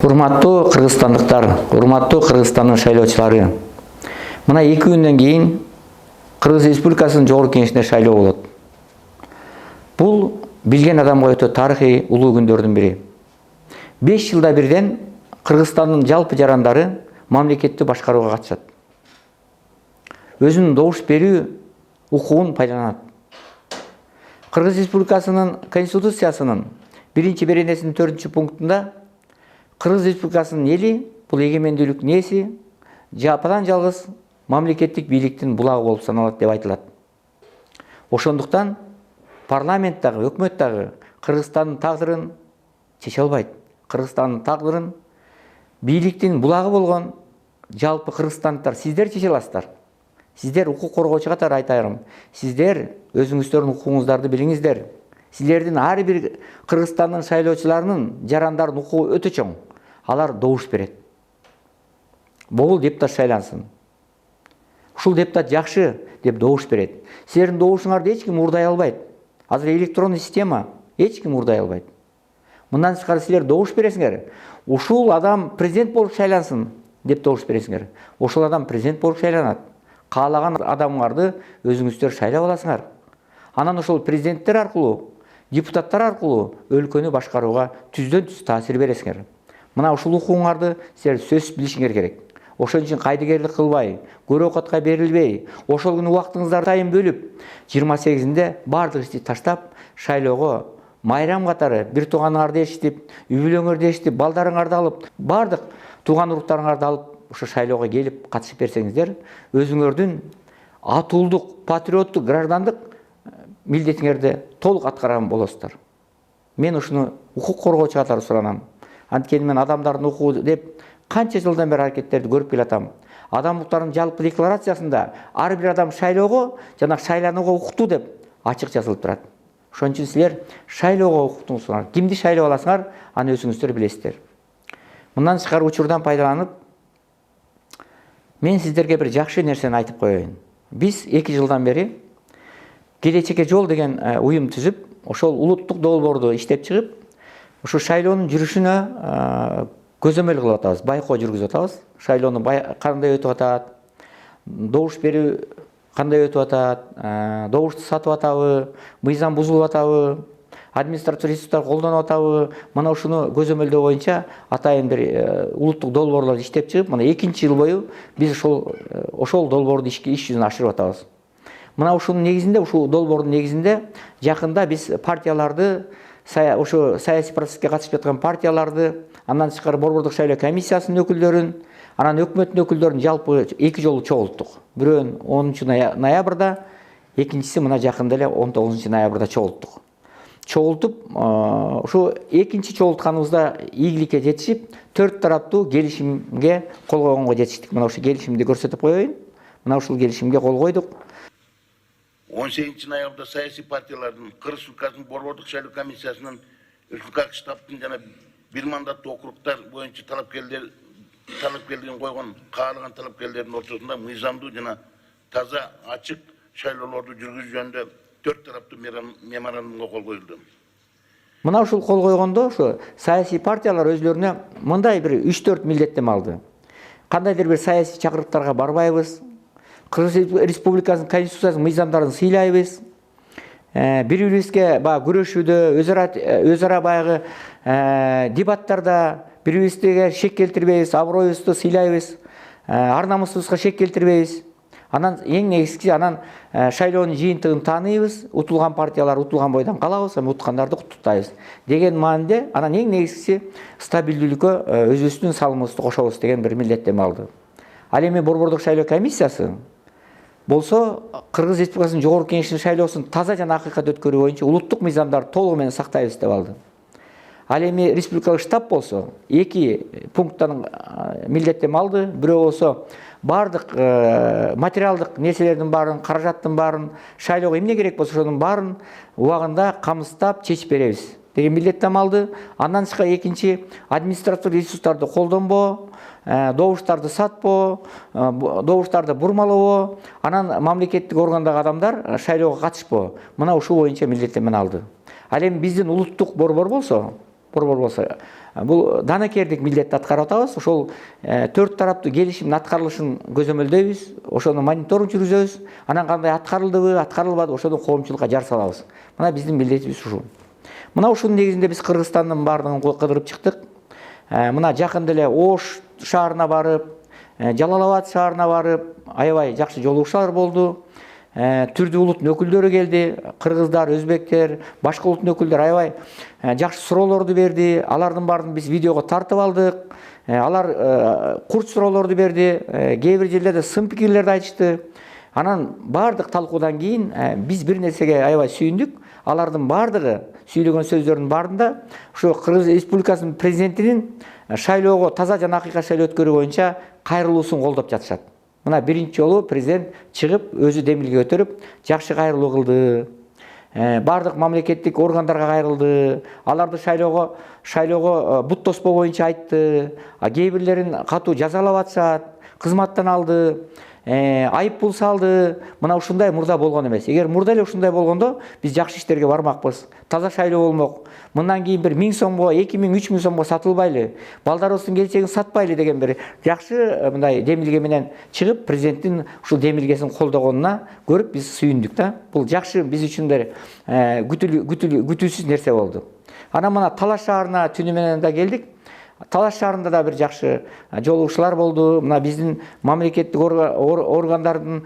Урматтуу кыргызстандыктар, урматтуу Кыргызстандын шайлоочулары. Мына 2 күндөн кийин Кыргыз Республикасынын Жогорку Кеңешине шайлоо болот. Бул билген адамга өтө тарыхый улуу күндөрдүн бири. 5 жылда бирден Кыргызстандын жалпы жарандары мамлекетти башкарууга катышат. Өзүнүн добуш берүү укугун пайдаланат. Кыргыз Республикасынын Конституциясынын 1-беренесинин 4 пунктунда Кыргыз Республикасынын эли бул эгемендүүлүктүн ээси, жападан жалгыз мамлекеттик бийликтин булагы болуп саналат деп айтылат. Ошондуктан парламент дагы, өкмөт дагы Кыргызстандын тагдырын чече албайт. Кыргызстандын тагдырын бийликтин булагы болгон жалпы кыргызстандыктар сиздер чече аласыздар. Сиздер укук коргоочу катары айтайым. Сиздер өзүңүздөрдүн укугуңуздарды билиңиздер. Силердин ар бир Кыргызстандын шайлоочуларынын жарандардын укугу өтө чоң. Алар добуш берет. Бул депутат шайлансын. Ушул депутат жакшы деп добуш берет. Силердин добушуңарды эч ким уурдай албайт. Азыр электрондуу система эч ким уурдай албайт. Мындан тышкары силер добуш бересиңер. Ушул адам президент болуп шайлансын деп добуш бересиңер. Ошол адам президент болуп шайланат. Каалаган адамдарды өзүңүздөр шайлап аласыңар. Анан ошол президенттер аркылуу, депутаттар аркылуу өлкөнү башкарууга түздөн-түз таасир бересиңер. Мына ушул укугуңарды силер сөзсүз билишиңер керек. Ошон үчүн кайдыгерлик кылбай, көрө окотко берилбей, ошол күнү убактыңыздарды сайын бөлүп, 28-inde бардык ишти таштап, шайлоого майрам катары бир тууганыңарды ээрчитип, үй бүлөңөрдү ээрчитип, балдарыңарды алып, бардык тууган уруктарыңарды алып, ошо шайлоого келип катышып берсеңиздер, өзүңөрдүн атуулдук, патриоттук, граждандык милдетиңерди толук аткарган болосуздар. Мен ушуну укук коргоочу катары суранам. Анткени мен адамдардын укугу деп канча жылдан бери аракеттерди көрүп келатам. Адам укуктарынын жалпы декларациясында ар бир адам шайлоого жана шайланууга укуктуу деп ачык жазылып турат. Ошон үчүн силер шайлоого укуктуңуздар. Кимди шайлап аласыңар, аны өзүңүздөр билесиздер. Мындан тышкары учурдан пайдаланып, мен сиздерге бир жакшы нерсени айтып коеюн. Биз 2 жылдан бери Келечекке жол деген уюм түзүп, ошол улуттук долбоорду иштеп чыгып, ушу шайлоонун жүрүшүнө көзөмөл кылып атабыз, байкоо жүргүзүп атабыз. Шайлоону кандай өтүп атат, добуш берүү кандай өтүп атат, добушту сатып атабы, мыйзам бузулуп атабы, административдик ресурстар колдонуп атабы, мына ушуну көзөмөлдөө боюнча атайын бир улуттук долбоорлорду иштеп чыгып, мына 2-жыл бою биз ошол долбоорду иш жүзүнө ашырып атабыз. Мына ушунун негизинде, ушул долбоордун негизинде жакында биз партияларды, ошо саясий процесске катышып жаткан партияларды, андан тышкары Борбордук шайлоо комиссиясынын өкүлдөрүн, анан өкмөттүн өкүлдөрүн жалпы 2 жолу чогулттук. Бирөөнү 10-ноябрда, экинчиси мына жакында эле 19-ноябрда чогулттук. Чогултуп, ушу экинчи чогултканыбызда ийгиликке жетишип, 4 тараптуу келишимге кол койгонго жетиштик. Мына ушул келишимди көрсөтүп коеюн. Мына ушул келишимге кол койдук. 18-ноябрда саясий партиялардын Кыргыз Республикасынын Борбордук шайлоо комиссиясынын республикалык штабтын жана бир мандаттуу округдар боюнча талапкерлигин койгон каалаган талапкерлердин ортосунда мыйзамдуу жана таза ачык шайлоолорду жүргүзүү жөнүндө 4 тараптуу меморандумга кол коюлду. Мына ушул кол койгондо ошо саясий партиялар өзлөрүнө мындай бир 3-4 милдеттеме алды. Кандайдыр бир саясий чакырыктарга барбайбыз. Кыргыз Республикасынын Конституциясынын мыйзамдарын сыйлайбыз. Бири-бирибизге күрөшүүдө, өзара баягы дебаттарда бири-бирибизге шек келтирбейбиз, аброюбузду сыйлайбыз, ар намысыбызга шек келтирбейбиз. Анан эң негизгиси шайлоонун жыйынтыгын тааныйбыз, утулган партиялар утулган бойдон калабыз, уткандарды куттуктайбыз деген маанинде, анан эң негизгиси стабилдүүлүккө өзүбүздүн салымыбызды кошобуз деген бир милдеттеме алды. Ал эми Борбордук шайлоо комиссиясы болсо Кыргыз Республикасынын Жогорку Кеңешинин шайлоосун таза жана акыйкат өткөрүү боюнча улуттук мыйзамдарды толугу менен сактайбыз деп алды. Ал эми республикалык штаб болсо 2 пункттан милдеттеме алды. Бирөө болсо бардык материалдык нерселердин баарын, каражаттын баарын, шайлоого эмне керек болсо ошонун баарын убагында камсыздап чечип беребиз деген милдеттеме алды. Андан тышкары экинчи административдик ресурстарды колдонбоо, добуштарды сатпоо, добуштарды бурмалоо, анан мамлекеттик органдагы адамдар шайлоого катышпоо. Мына ушул боюнча милдеттемени алды. Ал эми биздин улуттук борбор болсо, борбор болса. Бул данакердик милдетти аткарып атабыз. Ошол 4 тараптуу келишимдин аткарылышын көзөмөлдөйбүз, ошону мониторинг жүргүзөбүз. Анан кандай аткарылдыбы, аткарылбады, ошону коомчулукка жар салабыз. Мына биздин милдетибиз ушул. Мына ушунун негизинде биз Кыргызстандын баардыгын кыдырып чыктык. Мына жакында эле Ош шаарына барып, Жалал-Абад шаарына барып, аябай жакшы жолугушуулар болду. Түрдүү улуттун өкүлдөрү келди, кыргыздар, өзбектер, башка улуттун өкүлдөрү аябай жакшы суроолорду берди. Алардын баарын биз видеого тартып алдык. Алар курч суроолорду берди, кээ бир жерлерде сын пикирлерди айтышты. Анан баардык талкуудан кийин биз бир нерсеге аябай сүйүндүк. Алардын баардыгы сүйлөгөн сөздөрдүн баарында ушу Кыргыз Республикасынын президентинин шайлоого таза жана акыйкат шайлоо өткөрүү боюнча кайрылуусун колдоп жатышат. Мына биринчи жолу президент чыгып, өзү демилге көтөрүп, жакшы кайрылуу кылды. Бардык мамлекеттик органдарга кайрылды. Аларды шайлоого бут тоспоо боюнча айтты. Кээ бирлерин катуу жазалап атышат, кызматтан алды, айып пул салды. Мына ушундай мурда болгон эмес. Эгер мурда эле ушундай болгондо биз жакшы иштерге бармакпыз. Таза шайлоо болмок. Мындан кийин бир 1000 сомго, 2000, 3000 сомго сатылбайлы, балдарыбыздын келечегин сатпайлы деген бир жакшы мындай демилге менен чыгып, президенттин ушул демилгесин колдогонуна көрүп биз сүйүндүк да. Бул жакшы биз үчүн бир күтүүсүз нерсе болду. Анан мына Талаш шаарына түнү менен да келдик. Талаш шаарында да бир жакшы жолугушуулар болду. Мына биздин мамлекеттик органдардын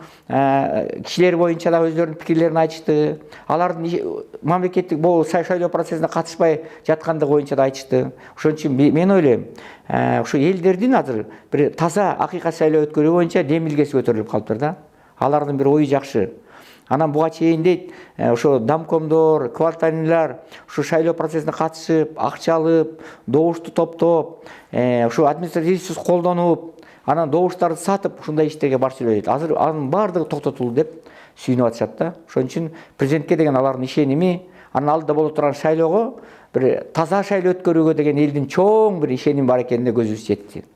кишилери боюнча да өздөрүнүн пикирлерин айтышты. Алардын мамлекеттик бул шайлоо процессине катышпай жаткандыгы боюнча да айтышты. Ошон үчүн мен ойлойм, ушу элдердин азыр бир таза акыйкат шайлоо өткөрүү боюнча демилгеси көтөрүлүп калыптыр да. Алардын бир ою жакшы. Анан буга чейин дейт, ошо домкомдор, кварталирлар ушу шайлоо процессине катышып, акча алып, добушту топтоп, ушу административсиз колдонуп, анан добуштарды сатып ушундай иштерге барчу дейт. Азыр анын баардыгы токтотулду деп сүйүнүп атышат да. Ошон үчүн президентке деген алардын ишеними, анын алдыда боло турган шайлоого бир таза шайлоо өткөрүүгө деген элдин чоң бир ишеними бар экенине көзүбүз жетти.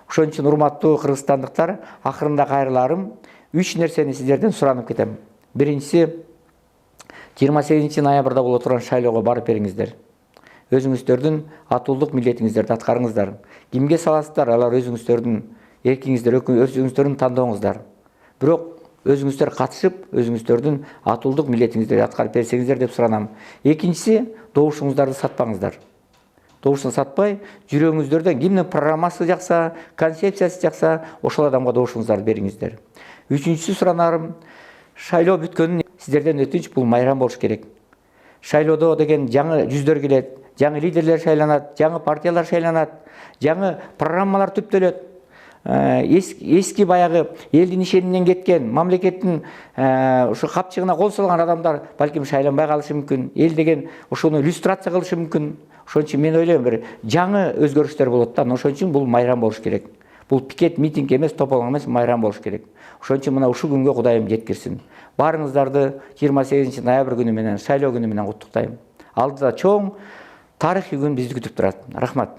Ошон үчүн урматтуу кыргызстандыктар, акырында кайрыларым 3 нерсени сиздерден суранып кетем. Биринчиси, 28 ноябрда боло турган шайлоого барып бериңиздер. Өзүңүздөрдүн атуулдук милдетиңиздерди аткарыңыздар. Кимге саласыздар, алар өзүңүздөрдүн эркиңиздер, өзүңүздөрдүн тандооңуздар. Бирок өзүңүздөр катышып, өзүңүздөрдүн атуулдук милдетиңиздерди аткарып берсеңиздер деп суранам. Экинчиси, добушуңуздарды сатпаңыздар. Добушун сатпай, жүрөгүңүздөрдөн кимдин программасы жакса, концепциясы жакса, ошол адамга добушуңуздарды бериңиздер. Үчүнчүсү суранарым, шайлоо бүткөнүн сиздерден өтүнүч, бул майрам болуш керек. Шайлоодо деген жаңы жүздөр келет, жаңы лидерлер шайланат, жаңы партиялар шайланат, жаңы программалар түптөлөт. Эски баягы элдин ишениминен кеткен, мамлекеттин ушу капчыгына кол салган адамдар балким шайланбай калышы мүмкүн. Эл деген ошону иллюстрация кылышы мүмкүн. Ошон үчүн мен ойлойм, бир жаңы өзгөрүштөр болот да. Ошон үчүн бул майрам болуш керек. Бул пикет, митинг эмес, тополоң эмес, майрам болуш керек. Ошон үчүн мына ушул күнгө Кудайым жеткирсин. Баарыңыздарды 28 ноябрь күнү менен, шайлоо күнү менен куттуктайм. Алдыда чоң тарыхый күн бизди күтүп турат. Рахмат.